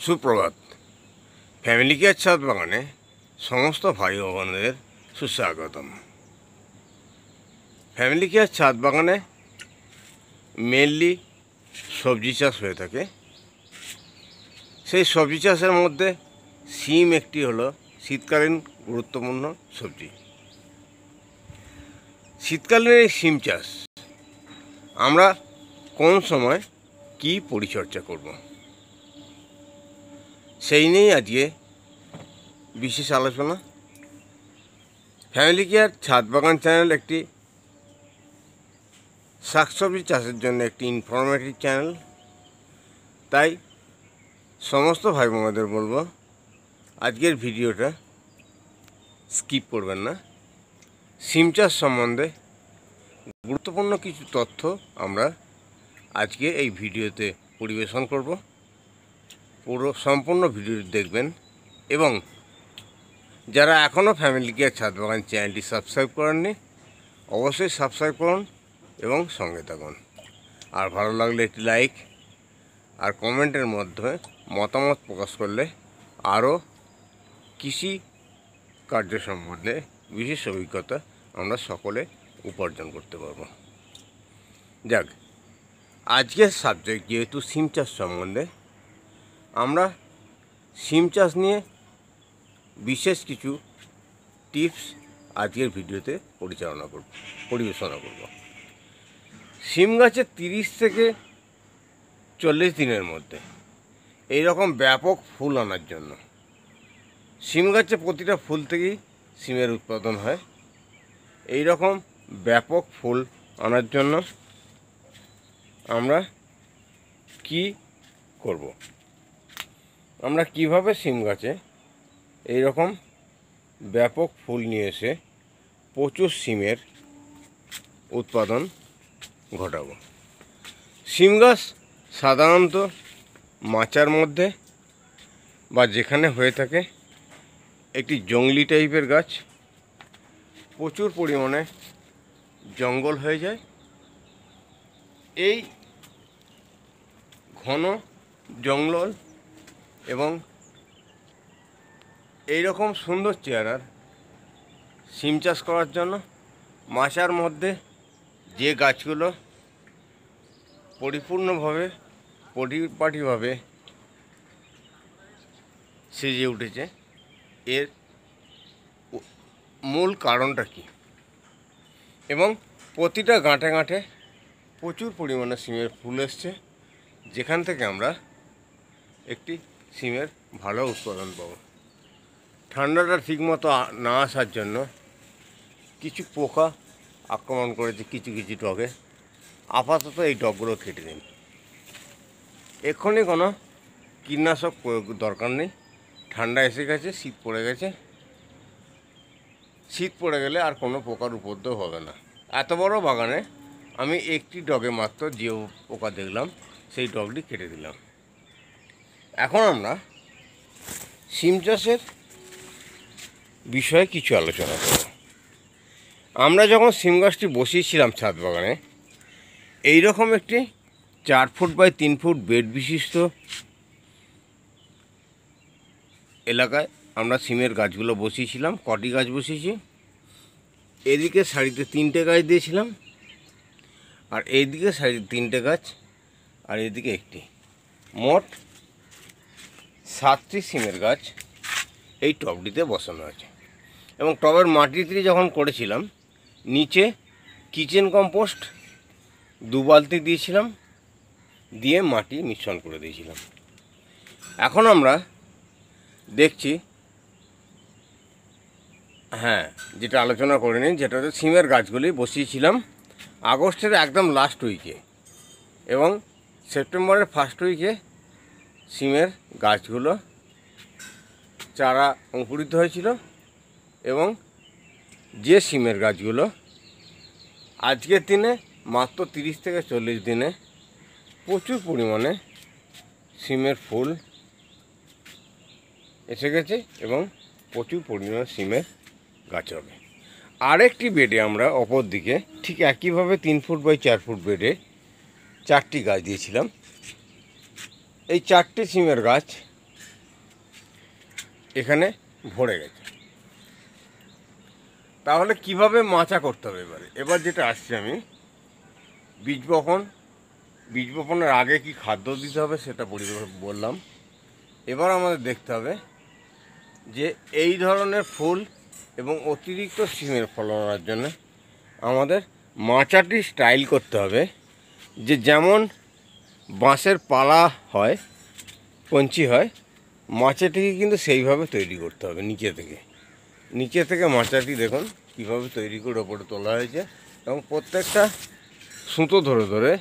সুপ্রভাত। Family care ছাদ বাগানে সমস্ত ভাই ও বোনদের সুস্বাগতম। ফ্যামিলি কেয়ার ছাদ বাগানে মেনলি সবজি চাষ হয়ে থাকে। সেই সবজি চাষের মধ্যে সিম একটি হলো শীতকালীন গুরুত্বপূর্ণ সবজি। শীতকালীন এই সিম চাষ আমরা কোন সময় কি পরিচর্যা করব, সেই নিয়েই আজকে বিশেষ আলোচনা। ফ্যামিলি কেয়ার ছাদ বাগান চ্যানেল একটি শাকসবজি চাষের জন্য একটি ইনফরমেটিভ চ্যানেল। তাই সমস্ত ভাই বোনদের বলবো, আজকের ভিডিওটা স্কিপ করবেন না। সিম চাষ সম্বন্ধে গুরুত্বপূর্ণ কিছু তথ্য আমরা আজকে এই ভিডিওতে পরিবেশন করব। পুরো সম্পূর্ণ ভিডিও দেখবেন এবং যারা এখনও ফ্যামিলি কেয়ার ছাদ বাগান চ্যানেলটি সাবস্ক্রাইব করেননি, অবশ্যই সাবস্ক্রাইব করুন এবং সঙ্গে থাকুন। আর ভালো লাগলে একটি লাইক আর কমেন্টের মাধ্যমে মতামত প্রকাশ করলে আরও কৃষি কার্য সম্বন্ধে বিশেষ অভিজ্ঞতা আমরা সকলে উপার্জন করতে পারব। যাক, আজকের সাবজেক্ট যেহেতু সিম চাষ সম্বন্ধে, আমরা সিম চাষ নিয়ে বিশেষ কিছু টিপস আজকের ভিডিওতে পরিবেশনা করব। সিম গাছে 30 থেকে 40 দিনের মধ্যে এই রকম ব্যাপক ফুল আনার জন্য, সিম গাছে প্রতিটা ফুল থেকেই সিমের উৎপাদন হয়। এই রকম ব্যাপক ফুল আনার জন্য আমরা কি করব, আমরা কিভাবে সিম গাছে এই রকম ব্যাপক ফুল নিয়ে এসে প্রচুর সিমের উৎপাদন ঘটাবো। সিম গাছ সাধারণত মাচার মধ্যে বা যেখানে হয়ে থাকে একটি জংলি টাইপের গাছ, প্রচুর পরিমাণে জঙ্গল হয়ে যায়। এই ঘন জঙ্গল এবং এই রকম সুন্দর চেহারার সিম চাষ করার জন্য মাচার মধ্যে যে গাছগুলো পরিপূর্ণভাবে পরিপাটিভাবে সেজে উঠেছে, এর মূল কারণটা কী এবং প্রতিটা গাঁটে গাঁটে প্রচুর পরিমাণে সিমের ফুল এসছে, যেখান থেকে আমরা একটি সিমের ভালো উৎপাদন পাবো। ঠান্ডাটা ঠিকমতো না আসার জন্য কিছু পোকা আক্রমণ করেছে কিছু কিছু ডগে। আপাতত এই ডগগুলো কেটে দিন। এক্ষুনি কোনো কীটনাশক প্রয়োগ দরকার নেই। ঠান্ডা এসে গেছে, শীত পড়ে গেছে। শীত পড়ে গেলে আর কোনো পোকার উপদ্রব হবে না। এত বড় বাগানে আমি একটি ডগে মাত্র যে পোকা দেখলাম সেই ডগটি কেটে দিলাম। এখন আমরা সিম চাষের বিষয়ে কিছু আলোচনা করব। আমরা যখন সিম গাছটি বসিয়েছিলাম ছাদ বাগানে, এই রকম একটি 4 ফুট বাই 3 ফুট বেড বিশিষ্ট এলাকায় আমরা সিমের গাছগুলো বসিয়েছিলাম। কটি গাছ বসিয়েছি, এদিকে সারিতে 3টে গাছ দিয়েছিলাম, আর এইদিকে সারিতে 3টে গাছ, আর এদিকে একটি, মোট 7টি সিমের গাছ এই টবটিতে বসানো আছে। এবং টবের মাটিতে যখন করেছিলাম, নিচে কিচেন কম্পোস্ট 2 বালতি দিয়েছিলাম, দিয়ে মাটি মিশ্রণ করে দিয়েছিলাম। এখন আমরা দেখছি, যেটা আলোচনা করে নিই, যেটা হচ্ছে সিমের গাছগুলি বসিয়েছিলাম আগস্টের একদম লাস্ট উইকে এবং সেপ্টেম্বরের ফার্স্ট উইকে সিমের গাছগুলো চারা অঙ্কুরিত হয়েছিল। এবং যে সিমের গাছগুলো আজকের দিনে মাত্র 30 থেকে 40 দিনে প্রচুর পরিমাণে সিমের ফুল এসে গেছে এবং প্রচুর পরিমাণে সিমের গাছ হবে। আরেকটি বেডে আমরা অপর দিকে ঠিক একইভাবে 3 ফুট বাই 4 ফুট বেডে 4টি গাছ দিয়েছিলাম। এই 4টি সিমের গাছ এখানে ভরে গেছে। তাহলে কিভাবে মাচা করতে হবে এবার যেটা আসছে আমি বীজ বপনের আগে কি খাদ্য দিতে হবে সেটা বললাম। এবার আমাদের দেখতে হবে যে এই ধরনের ফুল এবং অতিরিক্ত সিমের ফলনের জন্য আমাদের মাচাটি স্টাইল করতে হবে, যে যেমন বাঁশের পালা হয়, কঞ্চি হয়, মাচাটিকে কিন্তু সেইভাবে তৈরি করতে হবে। নিচে থেকে মাচাটি দেখুন কীভাবে তৈরি করে ওপরে তোলা হয়েছে, এবং প্রত্যেকটা সুতো ধরে ধরে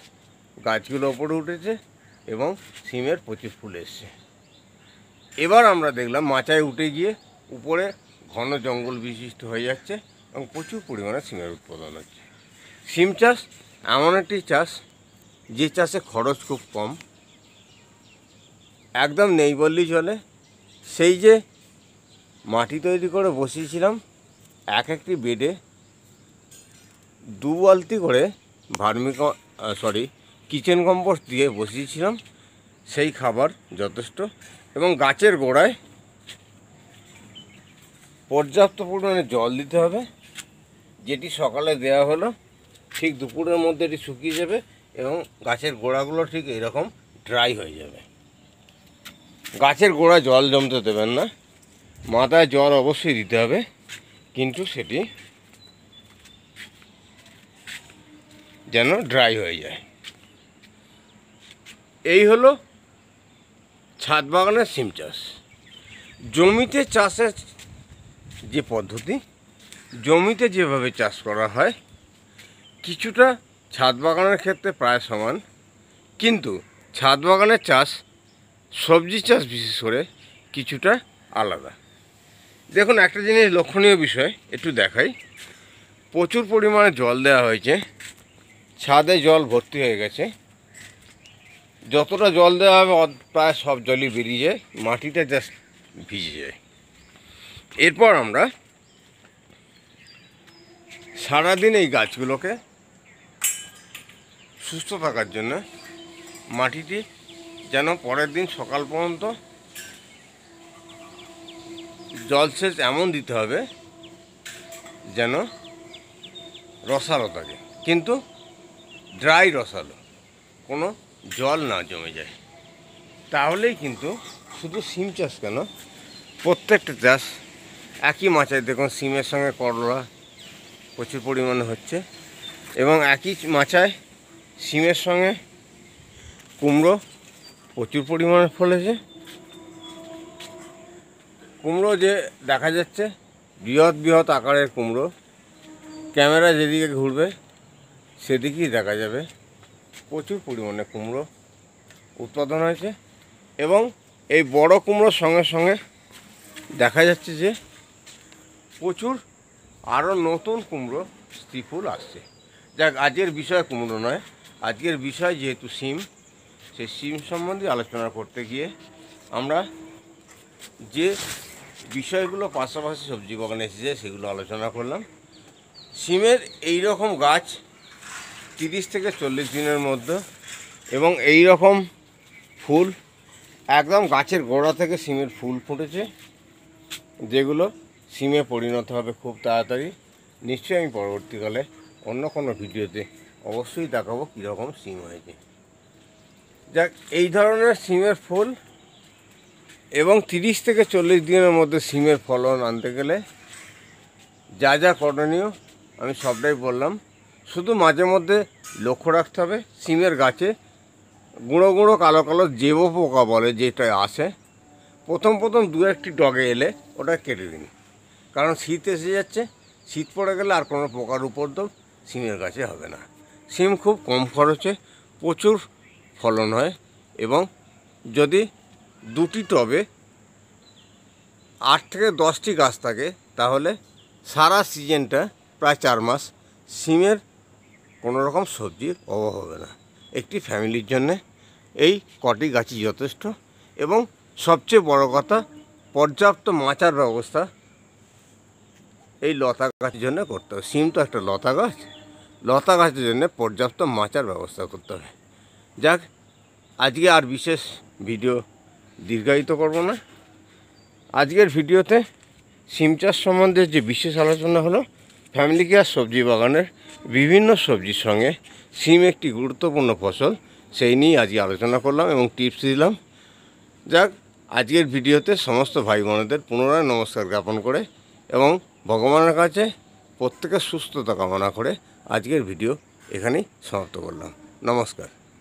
গাছগুলো ওপরে উঠেছে এবং সিমের প্রচুর ফুল এসছে। এবার আমরা দেখলাম মাচায় উঠে গিয়ে উপরে ঘন জঙ্গল বিশিষ্ট হয়ে যাচ্ছে এবং প্রচুর পরিমাণে সিমের উৎপাদন হচ্ছে। সিম চাষ এমন একটি চাষ যে চাষে খরচ খুব কম, একদম নেই বললেই চলে। সেই যে মাটি তৈরি করে বসিয়েছিলাম, একটি বেডে 2 বালতি করে কিচেন কম্পোস্ট দিয়ে বসিয়েছিলাম, সেই খাবার যথেষ্ট। এবং গাছের গোড়ায় পর্যাপ্ত পরিমাণে জল দিতে হবে, যেটি সকালে দেওয়া হলো ঠিক দুপুরের মধ্যে এটি শুকিয়ে যাবে এবং গাছের গোড়াগুলো ঠিক এরকম ড্রাই হয়ে যাবে। গাছের গোড়ায় জল জমতে দেবেন না, মাথায় জল অবশ্যই দিতে হবে, কিন্তু সেটি যেন ড্রাই হয়ে যায়। এই হলো ছাদ বাগানের সিম চাষ। জমিতে চাষের যে পদ্ধতি, জমিতে যেভাবে চাষ করা হয় কিছুটা ছাদ বাগানের ক্ষেত্রে প্রায় সমান, কিন্তু ছাদ বাগানের চাষ সবজি চাষ বিশেষ করে কিছুটা আলাদা। দেখুন, একটা জিনিস লক্ষণীয় বিষয় একটু দেখাই। প্রচুর পরিমাণে জল দেওয়া হয়েছে, ছাদে জল ভর্তি হয়ে গেছে। যতটা জল দেওয়া হবে প্রায় সব জলই বেরিয়ে যায়, মাটিটা জাস্ট ভিজে যায়। এরপর আমরা সারাদিন এই গাছগুলোকে সুস্থ থাকার জন্য মাটিটি যেন পরের দিন সকাল পর্যন্ত জলসেচ এমন দিতে হবে যেন রসালো থাকে, কিন্তু ড্রাই রসালো, কোনো জল না জমে যায়। তাহলেই কিন্তু শুধু সিম চাষ কেন, প্রত্যেকটা চাষ একই মাচায় দেখুন সিমের সঙ্গে করলা প্রচুর পরিমাণে হচ্ছে, এবং একই মাচায় সিমের সঙ্গে কুমড়ো প্রচুর পরিমাণে ফলেছে। কুমড়ো যে দেখা যাচ্ছে বৃহৎ বৃহৎ আকারের কুমড়ো, ক্যামেরা যেদিকে ঘুরবে সেদিকেই দেখা যাবে প্রচুর পরিমাণে কুমড়ো উৎপাদন হয়েছে। এবং এই বড় কুমড়োর সঙ্গে সঙ্গে দেখা যাচ্ছে যে প্রচুর আরও নতুন কুমড়ো স্ত্রীফুল আসছে। যাক, আজকের বিষয় কুমড়ো নয়, আজকের বিষয় যেহেতু সিম, সেই সিম সম্বন্ধে আলোচনা করতে গিয়ে আমরা যে বিষয়গুলো পাশাপাশি সবজি বাগানে এসেছে সেগুলো আলোচনা করলাম। সিমের এই রকম গাছ 30 থেকে 40 দিনের মধ্যে, এবং এই রকম ফুল একদম গাছের গোড়া থেকে সিমের ফুল ফুটেছে, যেগুলো সিমে পরিণত হবে খুব তাড়াতাড়ি। নিশ্চয়ই আমি পরবর্তীকালে অন্য কোনো ভিডিওতে অবশ্যই দেখাবো কীরকম সিম হয়েছে। যাক, এই ধরনের সিমের ফুল এবং 30 থেকে 40 দিনের মধ্যে সিমের ফলন আনতে গেলে যা যা করণীয় আমি সবটাই বললাম। শুধু মাঝে মধ্যে লক্ষ্য রাখতে হবে সিমের গাছে গুঁড়ো গুঁড়ো কালো কালো জেবো পোকা বলে যেটা আসে, প্রথম 2-1টি ডগে এলে ওটা কেটে দিন, কারণ শীত এসে যাচ্ছে, শীত পড়ে গেলে আর কোনো পোকার উপদ্রব সিমের গাছে হবে না। সিম খুব কম খরচে প্রচুর ফলন হয়, এবং যদি 2টি টবে 8 থেকে 10টি গাছ থাকে তাহলে সারা সিজনটা প্রায় 4 মাস সিমের কোনো রকম সবজির অভাব হবে না। একটি ফ্যামিলির জন্যে এই কটি গাছই যথেষ্ট, এবং সবচেয়ে বড় কথা পর্যাপ্ত মাচার ব্যবস্থা এই লতা গাছের জন্য করতে হবে। সিম তো একটা লতা গাছ, লতা গাছের জন্য পর্যাপ্ত মাচার ব্যবস্থা করতে হবে। যাক, আজকে আর বিশেষ ভিডিও দীর্ঘায়িত করব না, আজকের ভিডিওতে সিম চাষ সম্বন্ধে যে বিশেষ আলোচনা হলো, ফ্যামিলি কেয়ার সবজি বাগানের বিভিন্ন সবজির সঙ্গে সিম একটি গুরুত্বপূর্ণ ফসল, সেই নিয়ে আজকে আলোচনা করলাম এবং টিপস দিলাম। যাক, আজকের ভিডিওতে সমস্ত ভাই বোনেদের পুনরায় নমস্কার জ্ঞাপন করে এবং ভগবানের কাছে প্রত্যেকের সুস্থতা কামনা করে আজকের ভিডিও এখানেই সমাপ্ত করলাম। নমস্কার।